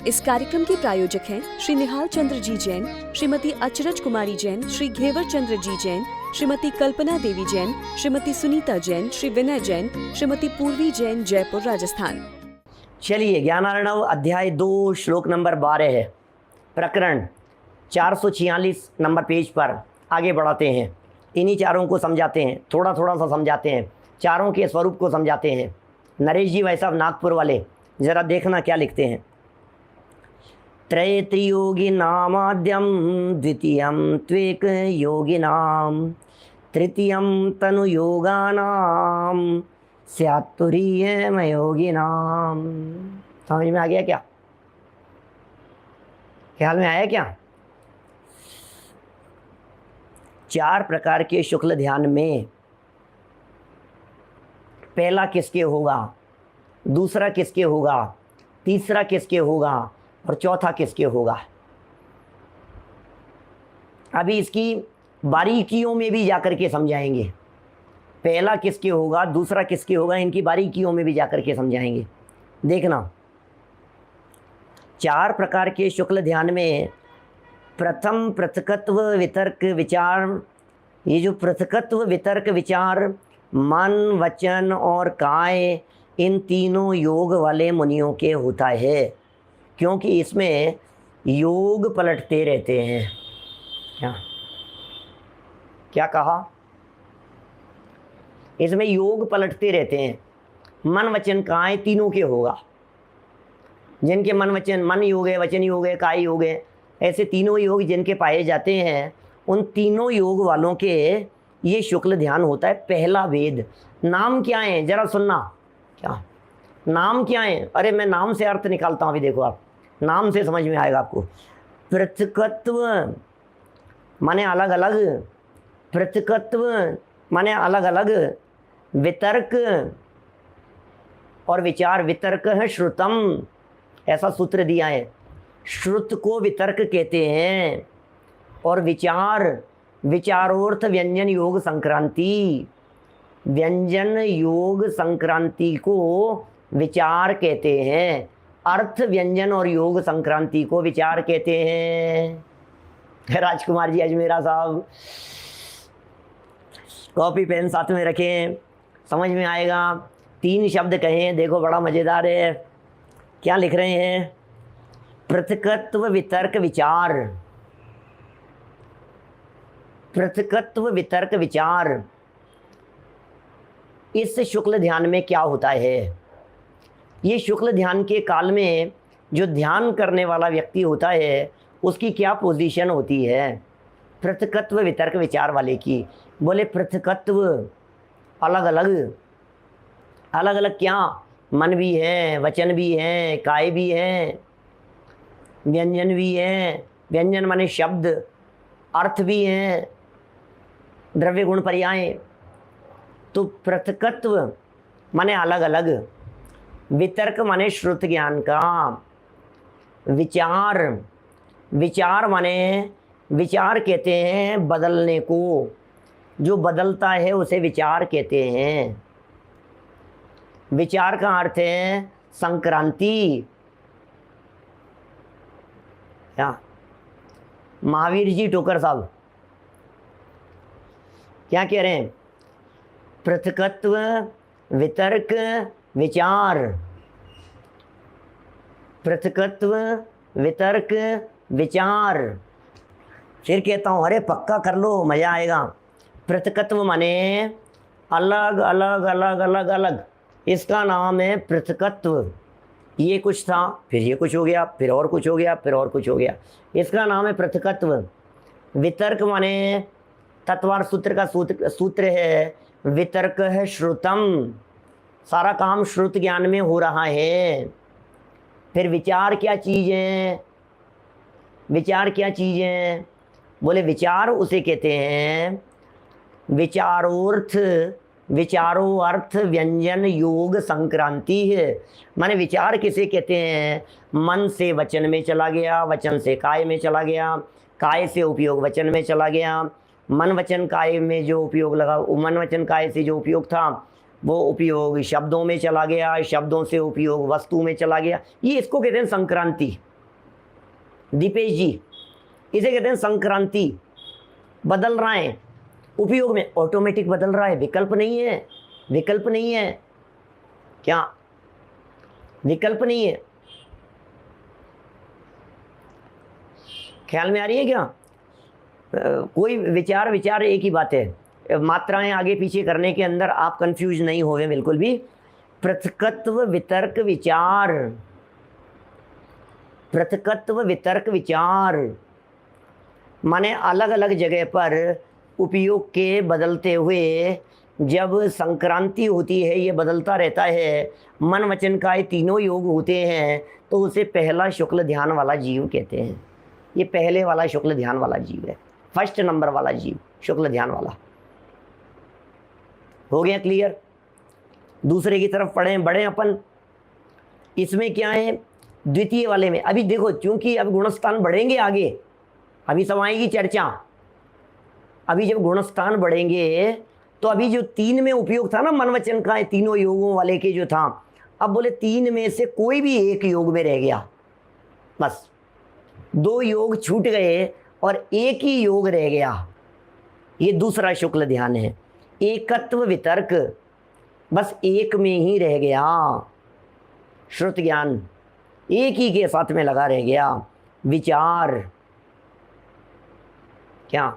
इस कार्यक्रम के प्रायोजक हैं श्री निहाल चंद्र जी जैन, श्रीमती अचरज कुमारी जैन, श्री घेवर चंद्र जी जैन, श्रीमती कल्पना देवी जैन, श्रीमती सुनीता जैन, श्री विनय जैन, श्रीमती पूर्वी जैन, जयपुर, राजस्थान। चलिए, ज्ञानार्णव अध्याय 2 श्लोक नंबर 12 है, प्रकरण 446 नंबर पेज पर आगे बढ़ाते हैं। इन्हीं चारों को समझाते हैं, थोड़ा थोड़ा सा समझाते हैं, चारों के स्वरूप को समझाते हैं। नरेश जी भाई साहब नागपुर वाले, ज़रा देखना क्या लिखते हैं। त्रयत्रियोगिनामाद्यं द्वितीयं त्वेक योगिनां तृतीयं तनुयोगानां स्यात्तुरीयमयोगिनां। समझ में आ गया क्या? ख्याल में आया क्या? 4 प्रकार के शुक्ल ध्यान में पहला किसके होगा, दूसरा किसके होगा, तीसरा किसके होगा और चौथा किसके होगा। अभी इसकी बारीकियों में भी जाकर के समझाएंगे। पहला किसके होगा, दूसरा किसके होगा, इनकी बारीकियों में भी जाकर के समझाएंगे। देखना, 4 प्रकार के शुक्ल ध्यान में प्रथम पृथकत्व वितर्क विचार। ये जो पृथकत्व वितर्क विचार मन वचन और काय, इन तीनों योग वाले मुनियों के होता है, क्योंकि इसमें योग पलटते रहते हैं। क्या कहा? इसमें योग पलटते रहते हैं। मन वचन काय तीनों के होगा। जिनके मन वचन, मन योग है, वचन योग है, काय योग है, ऐसे तीनों योग जिनके पाए जाते हैं, उन तीनों योग वालों के ये शुक्ल ध्यान होता है। पहला वेद। नाम क्या है जरा सुनना। क्या नाम क्या है? अरे मैं नाम से अर्थ निकालता हूँ, अभी देखो आप, नाम से समझ में आएगा आपको। पृथकत्व माने अलग अलग, पृथकत्व माने अलग अलग, वितर्क और विचार। वितर्क है श्रुतम, ऐसा सूत्र दिया है। श्रुत को वितर्क कहते हैं। और विचार, विचारोर्थ व्यंजन योग संक्रांति। व्यंजन योग संक्रांति को विचार कहते हैं। अर्थ व्यंजन और योग संक्रांति को विचार कहते हैं। राजकुमार जी अजमेरा साहब, कॉपी पेन साथ में रखें, समझ में आएगा। 3 शब्द कहें, देखो बड़ा मज़ेदार है। क्या लिख रहे हैं? पृथकत्व वितर्क विचार। पृथकत्व वितर्क विचार। इस शुक्ल ध्यान में क्या होता है? ये शुक्ल ध्यान के काल में जो ध्यान करने वाला व्यक्ति होता है, उसकी क्या पोजीशन होती है? पृथकत्व वितर्क विचार वाले की। बोले पृथकत्व अलग अलग, अलग अलग क्या? मन भी है, वचन भी है, काय भी है, व्यंजन भी है। व्यंजन माने शब्द, अर्थ भी है, द्रव्य गुण पर्याय। तो पृथकत्व माने अलग अलग, वितर्क माने श्रुत ज्ञान का, विचार, विचार माने विचार कहते हैं बदलने को, जो बदलता है उसे विचार कहते हैं। विचार का अर्थ है संक्रांति। क्या महावीर जी टोकर साहब क्या कह रहे हैं? पृथकत्व वितर्क विचार। पृथकत्व वितर्क विचार। फिर कहता हूँ, अरे पक्का कर लो, मज़ा आएगा। पृथकत्व माने अलग अलग अलग अलग अलग, इसका नाम है पृथकत्व। ये कुछ था, फिर ये कुछ हो गया, फिर और कुछ हो गया, फिर और कुछ हो गया, इसका नाम है पृथकत्व। वितर्क माने तत्वार सूत्र का सूत्र है, वितर्क है श्रुतम, सारा काम श्रुत ज्ञान में हो रहा है। फिर विचार क्या चीज़ है? विचार क्या चीज़ है? बोले विचार उसे कहते हैं विचारोर्थ, विचारो अर्थ व्यंजन योग संक्रांति है। माने विचार किसे कहते हैं? मन से वचन में चला गया, वचन से काय में चला गया, काय से उपयोग वचन में चला गया, मन वचन काय में जो उपयोग लगा, मन वचन काय से जो उपयोग था वो उपयोग शब्दों में चला गया, शब्दों से उपयोग वस्तु में चला गया। ये इसको कहते हैं संक्रांति। दीपेश जी, इसे कहते हैं संक्रांति। बदल रहा है उपयोग में, ऑटोमेटिक बदल रहा है, विकल्प नहीं है, विकल्प नहीं है, क्या विकल्प नहीं है? ख्याल में आ रही है क्या? कोई विचार एक ही बात है, मात्राएं आगे पीछे करने के अंदर आप कंफ्यूज नहीं होवे बिल्कुल भी। पृथकत्व वितर्क विचार, पृथकत्व वितर्क विचार माने अलग अलग जगह पर उपयोग के बदलते हुए जब संक्रांति होती है, ये बदलता रहता है, मन वचन काय तीनों योग होते हैं, तो उसे पहला शुक्ल ध्यान वाला जीव कहते हैं। ये पहले वाला शुक्ल ध्यान वाला जीव है, फर्स्ट नंबर वाला जीव शुक्ल ध्यान वाला। हो गया क्लियर? दूसरे की तरफ बढ़े अपन। इसमें क्या है द्वितीय वाले में? अभी देखो, क्योंकि अब गुणस्थान बढ़ेंगे आगे, अभी सब आएगी चर्चा। अभी जब गुणस्थान बढ़ेंगे तो अभी जो 3 में उपयोग था ना मन वचन का, तीनों योगों वाले के जो था, अब बोले 3 में से कोई भी एक योग में रह गया, बस 2 योग छूट गए और एक ही योग रह गया। ये दूसरा शुक्ल ध्यान है। एकत्व वितर्क, बस एक में ही रह गया, श्रुत ज्ञान एक ही के साथ में लगा रह गया। विचार, क्या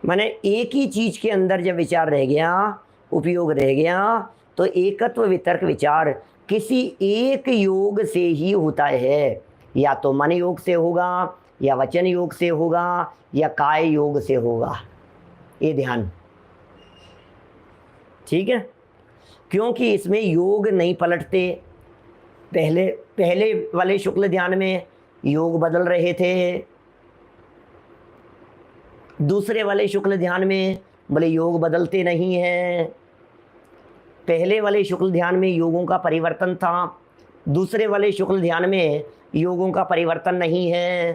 माने एक ही चीज के अंदर जब विचार रह गया, उपयोग रह गया, तो एकत्व वितर्क विचार किसी एक योग से ही होता है, या तो मन योग से होगा, या वचन योग से होगा, या काय योग से होगा। ये ध्यान, ठीक है? क्योंकि इसमें योग नहीं पलटते। पहले वाले शुक्ल ध्यान में योग बदल रहे थे, दूसरे वाले शुक्ल ध्यान में बोले योग बदलते नहीं हैं। पहले वाले शुक्ल ध्यान में योगों का परिवर्तन था, दूसरे वाले शुक्ल ध्यान में योगों का परिवर्तन नहीं है।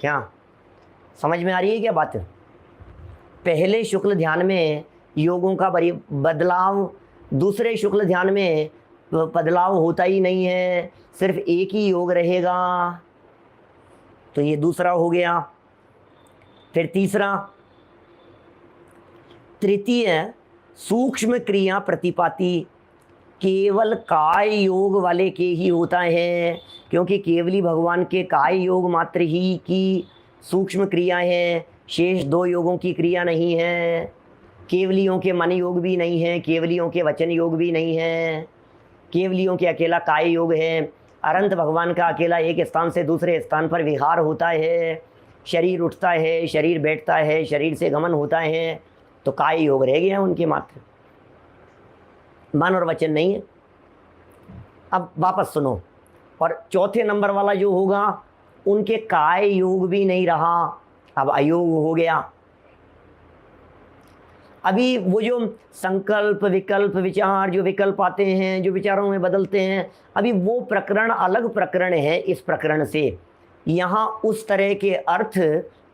क्या समझ में आ रही है क्या बात? पहले शुक्ल ध्यान में योगों का बदलाव, दूसरे शुक्ल ध्यान में बदलाव होता ही नहीं है, सिर्फ एक ही योग रहेगा। तो ये दूसरा हो गया। फिर तीसरा, तृतीय सूक्ष्म क्रिया प्रतिपाती केवल काय योग वाले के ही होता है, क्योंकि केवली भगवान के काय योग मात्र ही की सूक्ष्म क्रिया है, शेष 2 योगों की क्रिया नहीं है। केवलियों के मन योग भी नहीं है, केवलियों के वचन योग भी नहीं है, केवलियों के अकेला काय योग है। अनंत भगवान का अकेला एक स्थान से दूसरे स्थान पर विहार होता है, शरीर उठता है, शरीर बैठता है, शरीर से गमन होता है, तो काय योग रह गया उनके मात्र, मन और वचन नहीं है। अब वापस सुनो, और चौथे नंबर वाला जो होगा उनके काय योग भी नहीं रहा, अब अयोग हो गया। अभी वो जो संकल्प विकल्प विचार, जो विकल्प आते हैं, जो विचारों में बदलते हैं, अभी वो प्रकरण अलग प्रकरण है इस प्रकरण से। यहाँ उस तरह के अर्थ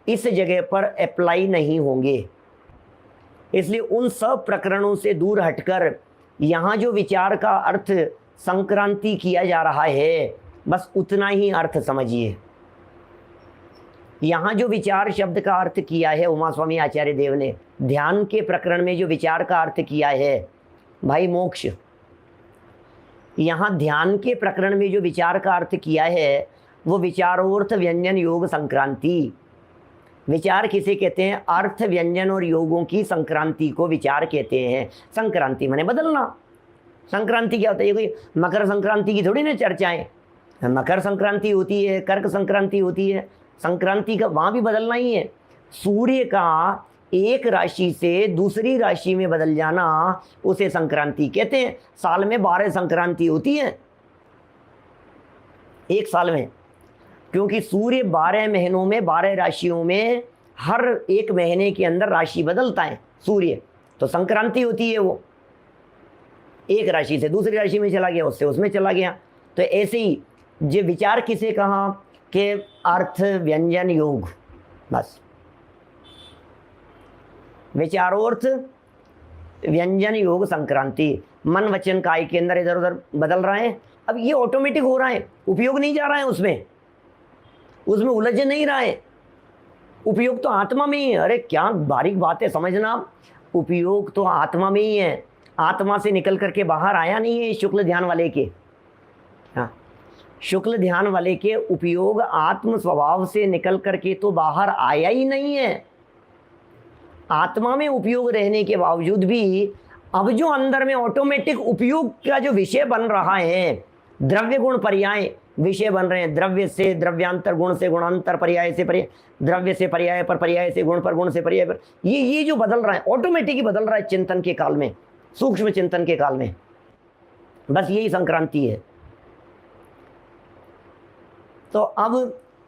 इस जगह पर अप्लाई नहीं होंगे, इसलिए उन सब प्रकरणों से दूर हटकर यहाँ जो विचार का अर्थ संक्रांति किया जा रहा है, बस उतना ही अर्थ समझिए। यहाँ जो विचार शब्द का अर्थ किया है उमा स्वामी आचार्य देव ने, ध्यान के प्रकरण में जो विचार का अर्थ किया है भाई मोक्ष, यहाँ ध्यान के प्रकरण में जो विचार का अर्थ किया है वो विचारोर्थ व्यंजन योग संक्रांति। विचार किसे कहते हैं? अर्थ व्यंजन और योगों की संक्रांति को विचार कहते हैं। संक्रांति माने बदलना। संक्रांति क्या होता है? ये कोई मकर संक्रांति की थोड़ी ना चर्चाएं, मकर संक्रांति होती है, कर्क संक्रांति होती है, संक्रांति का वहाँ भी बदलना ही है। सूर्य का एक राशि से दूसरी राशि में बदल जाना उसे संक्रांति कहते हैं। साल में 12 संक्रांति होती है एक साल में, क्योंकि सूर्य 12 महीनों में 12 राशियों में हर एक महीने के अंदर राशि बदलता है सूर्य, तो संक्रांति होती है। वो एक राशि से दूसरी राशि में चला गया, उससे उसमें चला गया। तो ऐसे ही जो विचार किसे कहा कि अर्थ व्यंजन योग, बस विचारोर्थ व्यंजन योग संक्रांति। मन वचन काय के अंदर इधर उधर बदल रहा है, अब ये ऑटोमेटिक हो रहा है, उपयोग नहीं जा रहा है उसमें उलझ नहीं रहा है। उपयोग तो आत्मा में ही है। अरे क्या बारीक बात है, समझना आप। उपयोग तो आत्मा में ही है, आत्मा से निकल करके बाहर आया नहीं है। शुक्ल ध्यान वाले के, हाँ, शुक्ल ध्यान वाले के उपयोग आत्म स्वभाव से निकल करके तो बाहर आया ही नहीं है। आत्मा में उपयोग रहने के बावजूद भी अब जो अंदर में ऑटोमेटिक उपयोग का जो विषय बन रहा है, द्रव्य गुण पर्याय विषय बन रहे हैं। द्रव्य से द्रव्यांतर, गुण से गुणांतर, पर्याय से पर्याय, द्रव्य से पर्याय पर, पर्याय से गुण पर, गुण से पर्याय पर, ये जो बदल रहा है ऑटोमेटिक ही बदल रहा है चिंतन के काल में, सूक्ष्म चिंतन के काल में। बस यही संक्रांति है। तो अब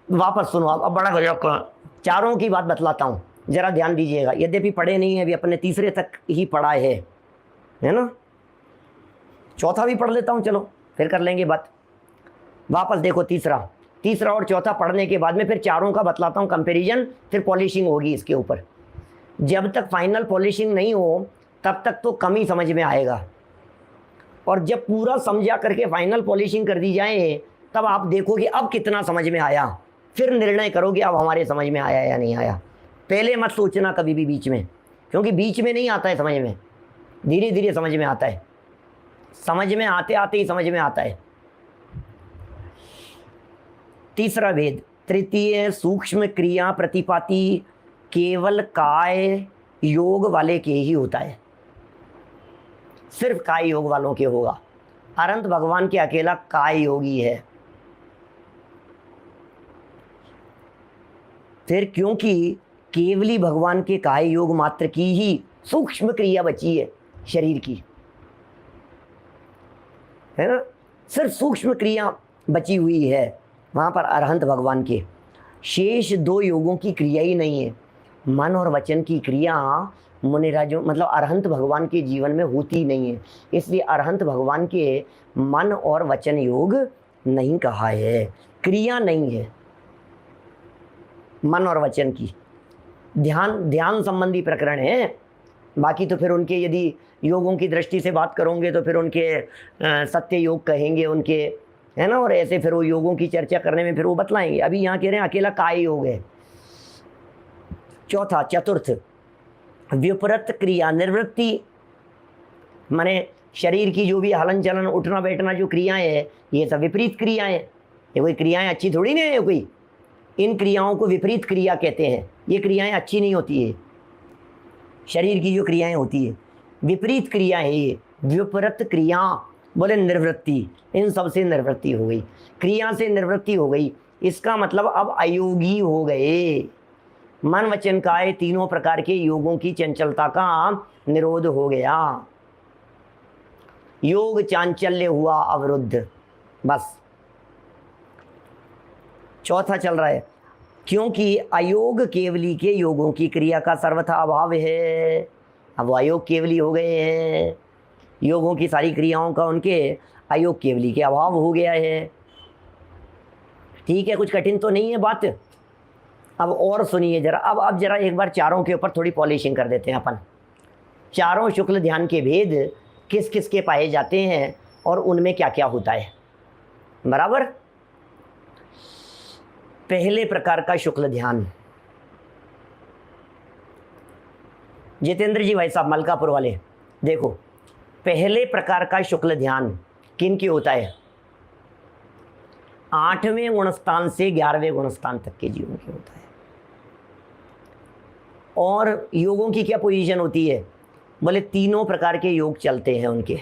वापस सुनो, अब बड़ा गजब चारों की बात बतलाता हूँ, जरा ध्यान दीजिएगा। यद्यपि पढ़े नहीं है, अभी अपने तीसरे तक ही पढ़ा है ना। चौथा भी पढ़ लेता हूँ, चलो फिर कर लेंगे बात। वापस देखो, तीसरा और चौथा पढ़ने के बाद में फिर चारों का बतलाता हूँ कंपैरिजन, फिर पॉलिशिंग होगी इसके ऊपर। जब तक फाइनल पॉलिशिंग नहीं हो तब तक तो कम ही समझ में आएगा, और जब पूरा समझा करके फाइनल पॉलिशिंग कर दी जाए तब आप देखोगे अब कितना समझ में आया, फिर निर्णय करोगे अब हमारे समझ में आया या नहीं आया। पहले मत सोचना कभी भी बीच में, क्योंकि बीच में नहीं आता है समझ में, धीरे धीरे समझ में आता है। समझ में आते आते ही समझ में आता है। तीसरा भेद, तृतीय सूक्ष्म क्रिया प्रतिपाती केवल काय योग वाले के ही होता है, सिर्फ काय योग वालों के होगा। अनंत भगवान के अकेला काय योगी है। फिर क्योंकि केवली भगवान के काय योग मात्र की ही सूक्ष्म क्रिया बची है शरीर की, है ना, सिर्फ सूक्ष्म क्रिया बची हुई है वहाँ पर अरहंत भगवान के। शेष दो योगों की क्रिया ही नहीं है। मन और वचन की क्रिया मुनिराजों मतलब अरहंत भगवान के जीवन में होती नहीं है, इसलिए अरहंत भगवान के मन और वचन योग नहीं कहा है, क्रिया नहीं है मन और वचन की। ध्यान संबंधी प्रकरण है। बाकी तो फिर उनके यदि योगों की दृष्टि से बात करोगे तो फिर उनके सत्य योग कहेंगे उनके, है ना, और ऐसे फिर वो योगों की चर्चा करने में फिर वो बतलाएंगे। अभी यहाँ कह रहे हैं अकेला काय योग है। चौथा, चतुर्थ, विपरीत क्रिया निवृत्ति, माने शरीर की जो भी हलन चलन, उठना बैठना जो क्रियाएं हैं, ये सब विपरीत क्रियाएं। ये कोई क्रियाएं अच्छी थोड़ी नहीं है कोई, इन क्रियाओं को विपरीत क्रिया कहते हैं। ये क्रियाएं अच्छी नहीं होती है, शरीर की जो क्रियाएं होती है विपरीत क्रिया है ये। विपरीत क्रिया बोले निवृत्ति, इन सब से निवृत्ति हो गई, क्रिया से निवृत्ति हो गई। इसका मतलब अब अयोगी हो गए। मन वचन काय तीनों प्रकार के योगों की चंचलता का निरोध हो गया, योग चांचल्य हुआ अवरुद्ध। बस चौथा चल रहा है, क्योंकि अयोग केवली के योगों की क्रिया का सर्वथा अभाव है। अब वो अयोग केवली हो गए हैं, योगों की सारी क्रियाओं का उनके अयोग केवली के अभाव हो गया है। ठीक है, कुछ कठिन तो नहीं है बात। अब और सुनिए जरा, अब जरा एक बार चारों के ऊपर थोड़ी पॉलिशिंग कर देते हैं अपन। चारों शुक्ल ध्यान के भेद किस किस के पाए जाते हैं और उनमें क्या क्या होता है, बराबर। पहले प्रकार का शुक्ल ध्यान, जितेंद्र जी भाई साहब मलकापुर वाले, देखो पहले प्रकार का शुक्ल ध्यान किन की होता है? 8वें गुणस्थान से 11वें गुणस्थान तक के जीवों की होता है। और योगों की क्या पोजीशन होती है? बोले तीनों प्रकार के योग चलते हैं उनके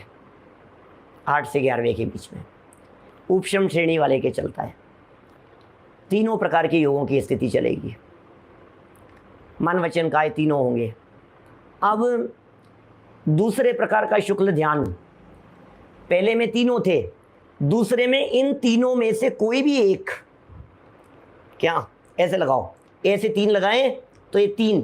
8 से 11वें के बीच में, उपशम श्रेणी वाले के चलता है। तीनों प्रकार के योगों की स्थिति चलेगी, मन वचन काय तीनों होंगे। अब दूसरे प्रकार का शुक्ल ध्यान, पहले में तीनों थे, दूसरे में इन तीनों में से कोई भी एक, क्या ऐसे लगाओ, ऐसे 3 लगाएं तो ये 3,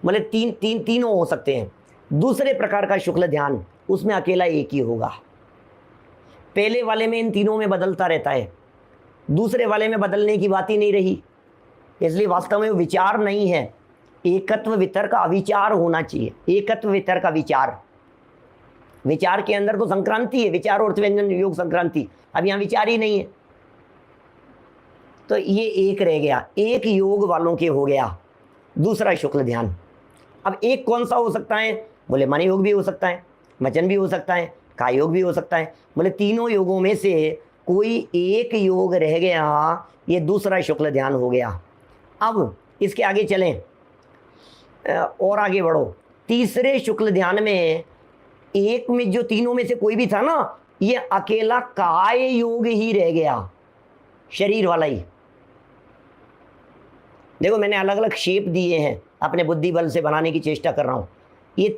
बोले तीनों हो सकते हैं। दूसरे प्रकार का शुक्ल ध्यान, उसमें अकेला एक ही होगा। पहले वाले में इन तीनों में बदलता रहता है, दूसरे वाले में बदलने की बात ही नहीं रही। इसलिए वास्तव में वो विचार नहीं है, एकत्व वितर्क अविचार होना चाहिए। एकत्व वितर्क अविचार, विचार के अंदर तो संक्रांति है, विचार और व्यंजन योग संक्रांति, अब यहाँ विचार ही नहीं है। तो ये एक रह गया, एक योग वालों के हो गया, दूसरा शुक्ल ध्यान। अब एक कौन सा हो सकता है? बोले मन योग भी हो सकता है, वचन भी हो सकता है, काय योग भी हो सकता है। बोले तीनों योगों में से कोई एक योग रह गया, ये दूसरा शुक्ल ध्यान हो गया। अब इसके आगे चलें और आगे बढ़ो। तीसरे शुक्ल ध्यान में एक में जो तीनों में से कोई भी था ना, ये अकेला काय योग ही रह गया, शरीर वाला ही। देखो मैंने अलग अलग शेप दिए हैं, अपने बुद्धि बल से बनाने की चेष्टा कर रहा हूं। ये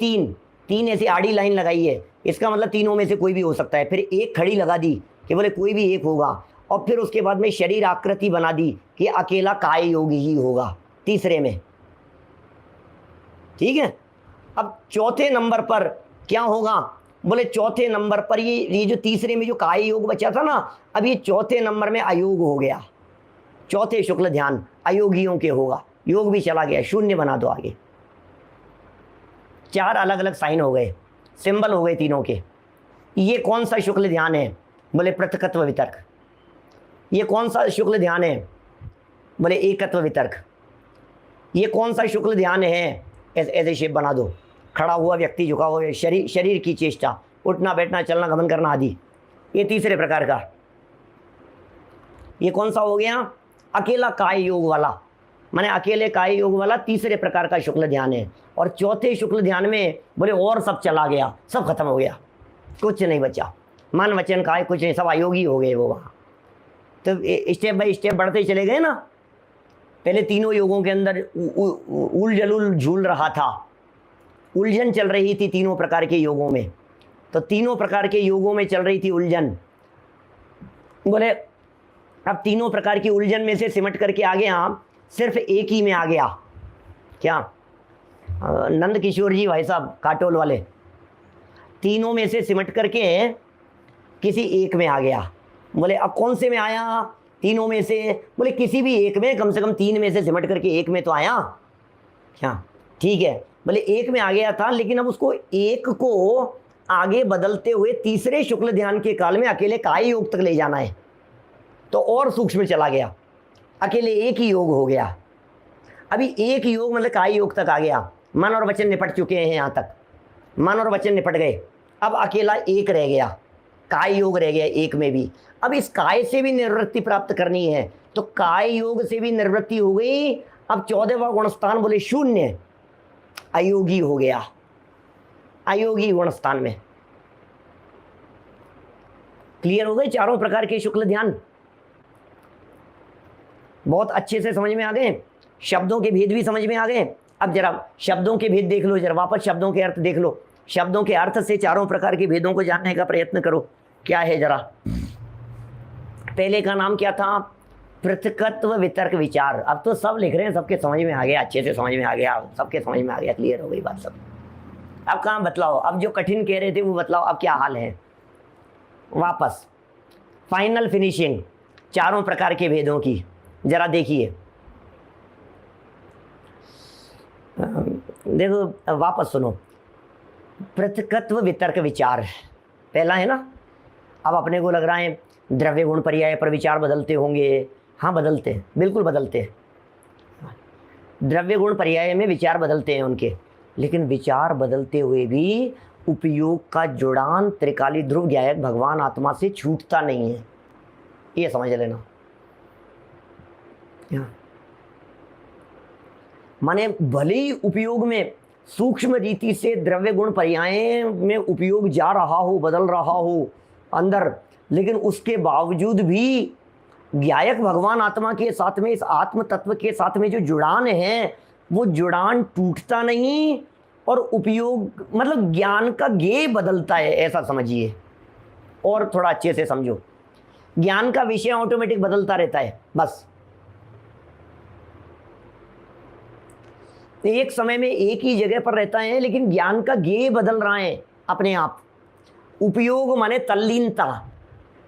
तीन ऐसी आड़ी लाइन लगाई है, इसका मतलब तीनों में से कोई भी हो सकता है। फिर एक खड़ी लगा दी कि बोले कोई भी एक होगा, और फिर उसके बाद में शरीर आकृति बना दी कि अकेला काय योग ही होगा तीसरे में। ठीक है। अब चौथे नंबर पर क्या होगा? बोले चौथे नंबर पर ये जो तीसरे में जो काय योग बचा था ना, अब ये चौथे नंबर में अयोग हो गया। चौथे शुक्ल ध्यान अयोगियों के होगा, योग भी चला गया, शून्य बना दो आगे। चार अलग अलग साइन हो गए, सिंबल हो गए तीनों के। ये कौन सा शुक्ल ध्यान है? बोले पृथकत्व वितर्क। ये कौन सा शुक्ल ध्यान है? बोले एकत्व वितर्क। ये कौन सा शुक्ल ध्यान है? ऐसे शेप बना दो, खड़ा हुआ व्यक्ति, झुका हुआ शरीर की चेष्टा, उठना बैठना चलना गमन करना आदि। ये तीसरे प्रकार का। ये कौन सा हो गया? अकेला काय योग वाला, माने अकेले काय योग वाला तीसरे प्रकार का शुक्ल ध्यान है। और चौथे शुक्ल ध्यान में बोले और सब चला गया, सब खत्म हो गया, कुछ नहीं बचा, मन वचन काय कुछ नहीं, सब अयोगी हो गए वो वहाँ। तो स्टेप बाय स्टेप बढ़ते चले गए ना। पहले तीनों योगों के अंदर उलझुल झूल रहा था, उलझन चल रही थी तीनों प्रकार के योगों में। तो तीनों प्रकार के योगों में चल रही थी उलझन। बोले अब तीनों प्रकार की उलझन में से सिमट करके आ गया, सिर्फ एक ही में आ गया। क्या? नंद किशोर जी भाई साहब काटोल वाले, तीनों में से सिमट करके किसी एक में आ गया। बोले अब कौन से में आया? तीनों में से। बोले किसी भी एक में, कम से कम तीन में से सिमट करके एक में तो आया। क्या? ठीक है। बोले एक में आ गया था, लेकिन अब उसको एक को आगे बदलते हुए तीसरे शुक्ल ध्यान के काल में अकेले काय योग तक ले जाना है। तो और सूक्ष्म चला गया, अकेले एक ही योग हो गया। अभी एक योग मतलब काय योग तक आ गया, मन और वचन निपट चुके हैं यहाँ तक, मन और वचन निपट गए। अब अकेला एक रह गया, काय योग रह गया एक में भी। अब इस काय से भी निवृत्ति प्राप्त करनी है, तो काय योग से भी निवृत्ति हो गई। अब 14वां गुणस्थान बोले शून्य, अयोगी हो गया, अयोगी गुणस्थान में। क्लियर हो गए चारों प्रकार के शुक्ल ध्यान? बहुत अच्छे से समझ में आ गए, शब्दों के भेद भी समझ में आ गए। अब जरा शब्दों के भेद देख लो, जरा वापस शब्दों के अर्थ देख लो। शब्दों के अर्थ से चारों प्रकार के भेदों को जानने का प्रयत्न करो। क्या है जरा? पहले का नाम क्या था? पृथकत्व वितर्क विचार। अब तो सब लिख रहे हैं, सबके समझ में आ गया, अच्छे से समझ में आ गया, सबके समझ में आ गया, क्लियर हो गई बात सब। अब कहाँ बतलाओ, अब जो कठिन कह रहे थे वो बतलाओ, अब क्या हाल है? वापस फाइनल फिनिशिंग चारों प्रकार के भेदों की जरा देखिए। देखो वापस सुनो। पृथकत्व वितर्क विचार पहला है ना। अब अपने को लग रहा है द्रव्य गुण पर्याय पर विचार बदलते होंगे। हाँ बदलते हैं, बिल्कुल बदलते हैं। द्रव्य गुण पर्याय में विचार बदलते हैं उनके, लेकिन विचार बदलते हुए भी उपयोग का जुड़ान त्रिकाली ध्रुव ज्ञायक भगवान आत्मा से छूटता नहीं है, ये समझ लेना। माने भले ही उपयोग में सूक्ष्म रीति से द्रव्य गुण पर्याय में उपयोग जा रहा हो, बदल रहा हो अंदर, लेकिन उसके बावजूद भी ज्ञायक भगवान आत्मा के साथ में, इस आत्म तत्व के साथ में जो जुड़ान है, वो जुड़ान टूटता नहीं। और उपयोग मतलब ज्ञान का गेय बदलता है, ऐसा समझिए। और थोड़ा अच्छे से समझो, ज्ञान का विषय ऑटोमेटिक बदलता रहता है, बस एक समय में एक ही जगह पर रहता है, लेकिन ज्ञान का गेय बदल रहा है अपने आप। उपयोग माने तल्लीनता,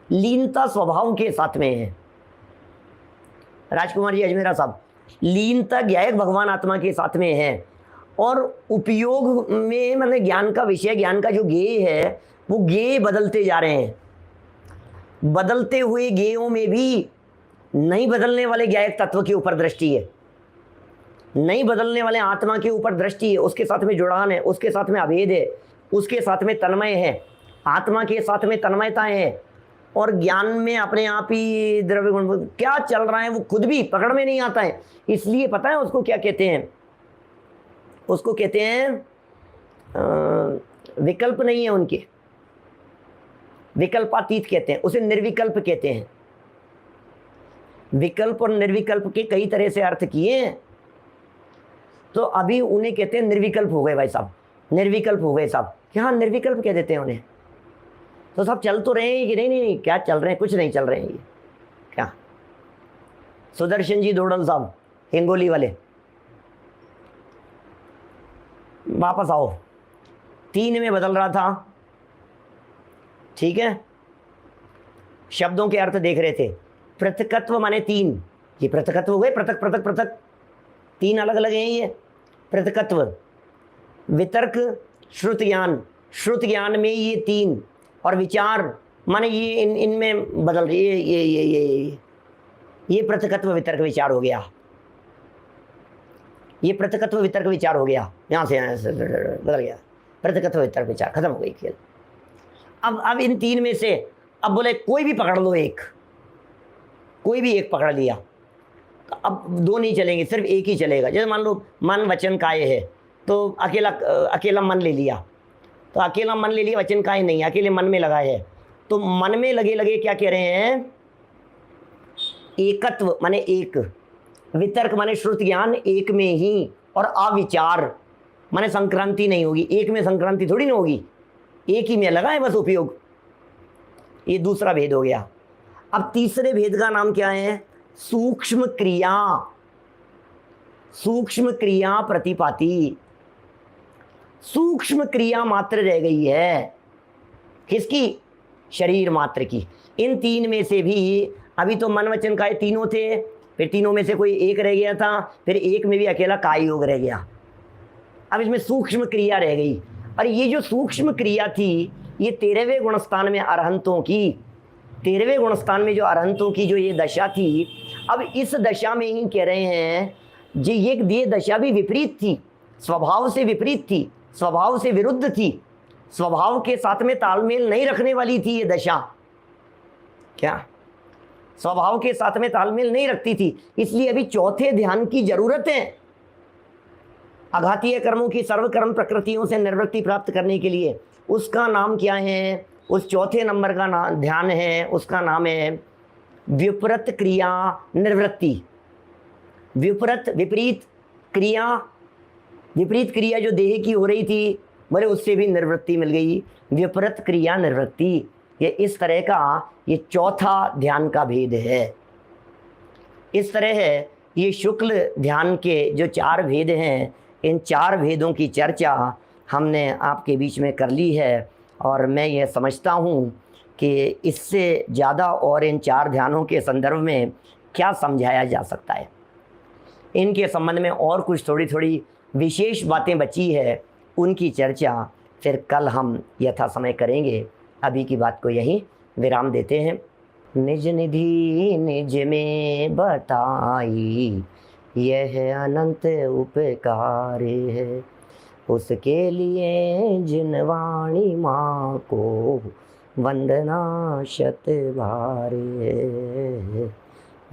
लीनता स्वभाव के साथ में है। राजकुमार जी अजमेरा साहब, लीनता ज्ञायक भगवान आत्मा के साथ में है। और उपयोग में माने ज्ञान का विषय, ज्ञान का जो गेय है, वो गेय बदलते जा रहे हैं। बदलते हुए गेयों में भी नहीं बदलने वाले ज्ञायक तत्व के ऊपर दृष्टि है, नहीं बदलने वाले आत्मा के ऊपर दृष्टि है, उसके साथ में जुड़ान है, उसके साथ में अभेद है, उसके साथ में तन्मय है, आत्मा के साथ में तन्मयताएं है, और ज्ञान में अपने आप ही द्रव्य गुण क्या चल रहा है वो खुद भी पकड़ में नहीं आता है। इसलिए पता है उसको क्या कहते हैं? उसको कहते हैं विकल्प नहीं है उनके, विकल्पातीत कहते हैं, उसे निर्विकल्प कहते हैं। विकल्प और निर्विकल्प के कई तरह से अर्थ किए हैं, तो अभी उन्हें कहते हैं निर्विकल्प हो गए भाई साहब, निर्विकल्प हो गए साहब। क्या निर्विकल्प कह देते हैं उन्हें? तो सब चल तो रहे हैं कि नहीं, क्या चल रहे हैं? कुछ नहीं चल रहे हैं। ये क्या सुदर्शन जी दोड़ल साहब हिंगोली वाले, वापस आओ। 3 में बदल रहा था, ठीक है, शब्दों के अर्थ देख रहे थे। पृथकत्व माने 3, ये पृथकत्व हो गए, पृथक पृथक पृथक, 3 अलग अलग हैं ये पृथकत्व। वितर्क श्रुत ज्ञान, श्रुत ज्ञान में ये 3, और विचार माने ये इनमें बदल रही ये पृथकत्व वितर्क विचार हो गया, ये पृथकत्व वितर्क विचार हो गया, यहाँ से बदल गया, पृथकत्व वितर्क विचार खत्म हो गई खेल। अब इन 3 में से अब बोले कोई भी पकड़ लो एक, कोई भी एक पकड़ लिया, तो अब 2 नहीं चलेंगे, सिर्फ एक ही चलेगा। जैसे मान लो मन वचन काय है, तो अकेला मन ले लिया, तो अकेला मन ले लिया, वचन काय नहीं, अकेले मन में लगा है। तो मन में लगे क्या कह रहे हैं? एकत्व माने एक, वितर्क माने श्रुत ज्ञान एक में ही, और अविचार माने संक्रांति नहीं होगी, एक में संक्रांति थोड़ी ना होगी, एक ही में लगा है बस उपयोग। ये दूसरा भेद हो गया। अब तीसरे भेद का नाम क्या है? सूक्ष्म क्रिया, सूक्ष्म क्रिया प्रतिपाती, सूक्ष्म क्रिया मात्र रह गई है। किसकी? शरीर मात्र की। इन 3 में से भी अभी तो मन वचन काय तीनों थे, फिर तीनों में से कोई एक रह गया था, फिर एक में भी अकेला काय योग रह गया। अब इसमें सूक्ष्म क्रिया रह गई, और ये जो सूक्ष्म क्रिया थी ये 13वें गुणस्थान में अरहंतों की, 13वें गुणस्थान में जो अरहंतों की जो ये दशा थी, अब इस दशा में ही कह रहे हैं जी ये दशा भी विपरीत थी, स्वभाव से विपरीत थी, स्वभाव से विरुद्ध थी, स्वभाव के साथ में तालमेल नहीं रखने वाली थी ये दशा। क्या? स्वभाव के साथ में तालमेल नहीं रखती थी, इसलिए अभी चौथे ध्यान की जरूरत है। आघातीय कर्मों की सर्वकर्म प्रकृतियों से निवृत्ति प्राप्त करने के लिए उसका नाम क्या है? उस चौथे नंबर का नाम ध्यान है, उसका नाम है विपरीत क्रिया निवृत्ति। विपरीत विपरीत क्रिया, विपरीत क्रिया जो देह की हो रही थी बोले उससे भी निवृत्ति मिल गई, विपरीत क्रिया निवृत्ति। ये इस तरह का ये चौथा ध्यान का भेद है। इस तरह है ये शुक्ल ध्यान के जो 4 भेद हैं, इन 4 भेदों की चर्चा हमने आपके बीच में कर ली है, और मैं ये समझता हूँ कि इससे ज़्यादा और इन 4 ध्यानों के संदर्भ में क्या समझाया जा सकता है। इनके संबंध में और कुछ थोड़ी विशेष बातें बची है, उनकी चर्चा फिर कल हम यथा समय करेंगे। अभी की बात को यहीं विराम देते हैं। निज निधि निज में बताई, यह अनंत उपकार है, उसके लिए जिन वाणी माँ को वंदना शत बार है,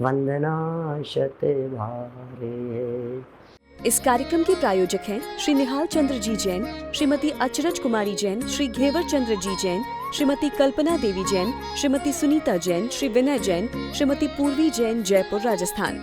वंदना शत बार है। इस कार्यक्रम के प्रायोजक हैं श्री निहाल चंद्र जी जैन, श्रीमती अचरज कुमारी जैन, श्री घेवर चंद्र जी जैन, श्रीमती कल्पना देवी जैन, श्रीमती सुनीता जैन, श्री विनय जैन, श्रीमती पूर्वी जैन, जयपुर राजस्थान।